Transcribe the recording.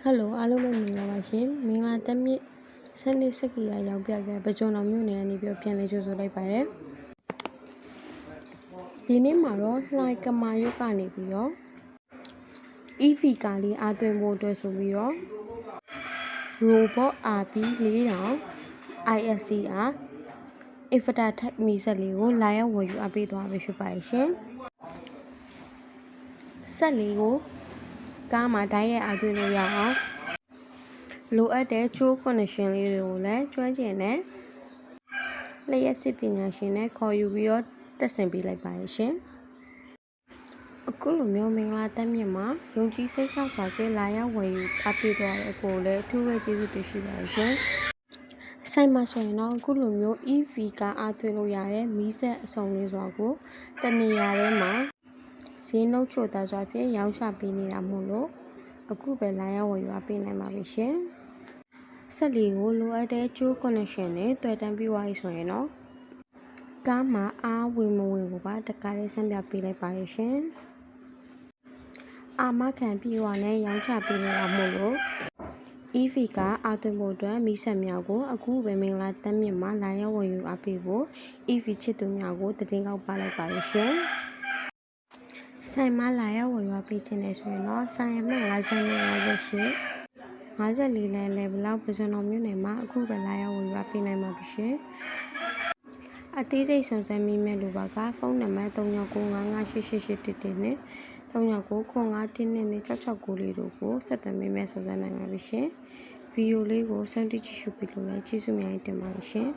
ဟယ်လိုအားလုံးပဲမင်္ဂလာပါရှင်မင်္ဂလာတက်မြင့်ဆန်းလေးစက်ကီယာရောက်ပြခဲ့ပကြုံတော်မြို့နယ်ကနေပြီးပြန်လေးကြိုဆိုလိုက်ပါတယ်ဒီနေ့မှာတော့လှိုင်ကမာရွတ်ကနေပြီးတော့ EV ကားလေးအားသွင်းဖို့အတွက်ဆိုပြီးတော့ Robot RB 4000 ISCR Inverter Type မီဆက်လေးကိုလာရောက်ဝယ်ယူအပ်ပေးသွားပြီဖြစ်ပါရှင်ဆက်လေးကိုကားမှာဓာတ်ရိုက်အားသွင်းလို့ရအောင်လိုအပ်တဲ့ချိုး connection လေးတွေကိုလည်းကျွမ်းကျင်တဲ့လျှက်စစ်ပညာရှင်နဲ့ခေါ်ယူပြီးတော့တက်ဆင်ပေးလိုက်ပါတယ်ရှင်အခုလိုမျိုးမင်္ဂလာတက်မြင့်မှာယုံကြည်စိတ်ချစွာဖြင့်လာရောက်ဝယ်ယူအပ်ပေးသွားတဲ့အကိုလည်းအထူးပဲကျေးဇူးတင်ရှိပါတယ်ရှင်ဆိုင်မှာဆိုရင်တော့အခုလိုမျိုး EV ကအားသွင်းလို့ရတဲ့မီးစက်အစုံလေးစွာကိုတနေရာထဲမှာဈေးနှုန်းချိုသားစွာဖြင့်ရောင်းချပေးနေတာမို့လို့အခုပဲလာရောက်ဝယ်ယူအပ်ပေးနိုင်ပါပြီရှင်ဆက်လီကိုလိုအပ်တဲ့ကျိုး connection နဲ့တွေ့တန်းပြီးသွားပြီဆိုရင်တော့ကားမှာအားဝင်မဝင်ကိုပါတကားလေးဆန်းပြပေးလိုက်ပါတယ်ရှင်အာမခံပြီးသွားနဲ့ရောင်းချပေးနေတာမို့လို့ EV ကအားသွင်းဖို့အတွက်မီးစက်များကိုအခုပဲမင်္ဂလာတက်မြင့်မှာလာရောက်ဝယ်ယူအပ်ပေးဖို့ EV ချစ်သူများကိုတင်ကောက်ပါလိုက်ပါတယ်ရှင်ဆိုင်မှာလာရောက်ဝယ်ယူအပ်ပေးခြင်းနဲ့ဆိုရင်တော့ဆိုင်အမှတ်5058 54လမ်းလေဘလောက်ပစွန်တော်မြို့နယ်မှာအခုပဲလာရောက်ဝယ်ယူပေးနိုင်ပါပြီရှင်အသေးစိတ်စုံစမ်းမိမဲ့လူပါကဖုန်းနံပါတ်39955888နဲ့399519နဲ့669လေးတို့ကိုဆက်သွယ်မိမဲ့စုံစမ်းနိုင်ပါပြီရှင်ဗီဒီယိုလေးကိုစမ်းကြည့်ရှုပြီးလို့လည်းကျေးဇူးများတင်ပါတယ်ရှင်